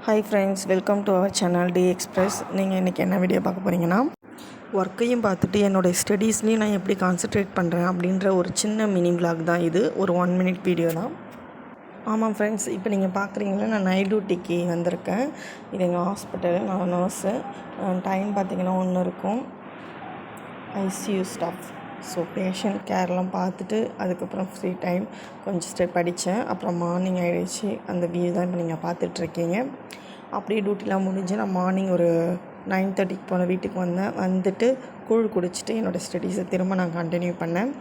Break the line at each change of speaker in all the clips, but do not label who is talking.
Hi friends, welcome to our channel T Express. நீங்கள் இன்றைக்கி என்ன வீடியோ பார்க்க போகிறீங்கன்னா, ஒர்க்கையும் பார்த்துட்டு என்னோடய ஸ்டடீஸ்லேயும் நான் எப்படி கான்சன்ட்ரேட் பண்ணுறேன் அப்படின்ற ஒரு சின்ன மினி விலாக் தான் இது. ஒரு 1 மினிட் வீடியோ தான். ஆமாம் ஃப்ரெண்ட்ஸ், இப்போ நீங்கள் பார்க்குறீங்களா, நான் நைட் டியூட்டிக்கு வந்திருக்கேன். இது எங்கள் ஹாஸ்பிட்டல், நான் நர்ஸு. டைம் பார்த்திங்கன்னா 1 இருக்கும். ICU staff. ஸோ பேஷண்ட் கேர்லாம் பார்த்துட்டு அதுக்கப்புறம் ஃப்ரீ டைம் கொஞ்சம் படித்தேன். அப்புறம் மார்னிங் ஆகிடுச்சு. அந்த வியூ தான் இப்போ நீங்கள் பார்த்துட்ருக்கீங்க. அப்படியே டியூட்டிலாம் முடிஞ்சு நான் மார்னிங் ஒரு 9:30க்கு போன வீட்டுக்கு வந்தேன். வந்துட்டு கூழ் குடிச்சிட்டு என்னோடய ஸ்டடீஸை திரும்ப நான் கண்டினியூ பண்ணேன்.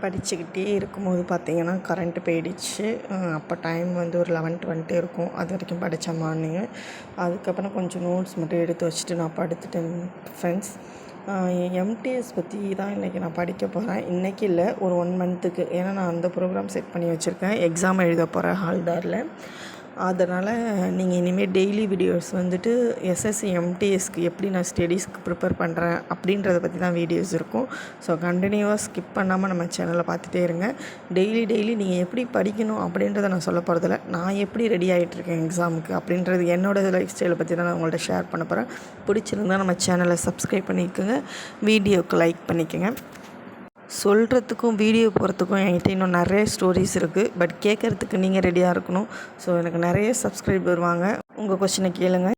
படிச்சுக்கிட்டே இருக்கும்போது பார்த்திங்கன்னா கரண்ட்டு போயிடுச்சு. அப்போ டைம் வந்து ஒரு 11:20 இருக்கும். அது வரைக்கும் படித்தேன் மார்னிங்கு. அதுக்கப்புறம் கொஞ்சம் நோட்ஸ் மட்டும் எடுத்து வச்சுட்டு நான் படுத்துட்டேன் ஃப்ரெண்ட்ஸ். எம்டிஎஸ் பற்றி தான் இன்றைக்கி நான் படிக்க போகிறேன். இன்றைக்கி இல்லை, ஒரு 1 மந்த்துக்கு. ஏன்னா நான் அந்த ப்ரோக்ராம் செட் பண்ணி வச்சுருக்கேன். எக்ஸாம் எழுத போகிறேன் ஹால்டாரில். அதனால் நீங்கள் இனிமேல் டெய்லி வீடியோஸ் வந்துட்டு எஸ்எஸ்சி எம்டிஎஸ்க்கு எப்படி நான் ஸ்டடீஸ்க்கு ப்ரிப்பேர் பண்ணுறேன் அப்படின்றத பற்றி தான் வீடியோஸ் இருக்கும். ஸோ கண்டினியூவாக ஸ்கிப் பண்ணாமல் நம்ம சேனலை பார்த்துட்டே இருங்க. டெய்லி நீங்கள் எப்படி படிக்கணும் அப்படின்றத நான் சொல்ல போகிறதில்ல. நான் எப்படி ரெடி ஆகிட்டுருக்கேன் எக்ஸாமுக்கு அப்படின்றது என்னோடய லைஃப் ஸ்டைலை பற்றி தான் நான் உங்கள்கிட்ட ஷேர் பண்ண போகிறேன். பிடிச்சிருந்தால் நம்ம சேனலை சப்ஸ்கிரைப் பண்ணிக்கோங்க, வீடியோவுக்கு லைக் பண்ணிக்கோங்க. சொல்கிறதுக்கும் வீடியோ போகிறதுக்கும் என்கிட்ட இன்னும் நிறைய ஸ்டோரிஸ் இருக்குது. பட் கேட்குறதுக்கு நீங்கள் ரெடியாக இருக்கணும். ஸோ எனக்கு நிறைய சப்ஸ்கிரைபர் வருவாங்க. உங்கள் கொஸ்டினை கேளுங்க.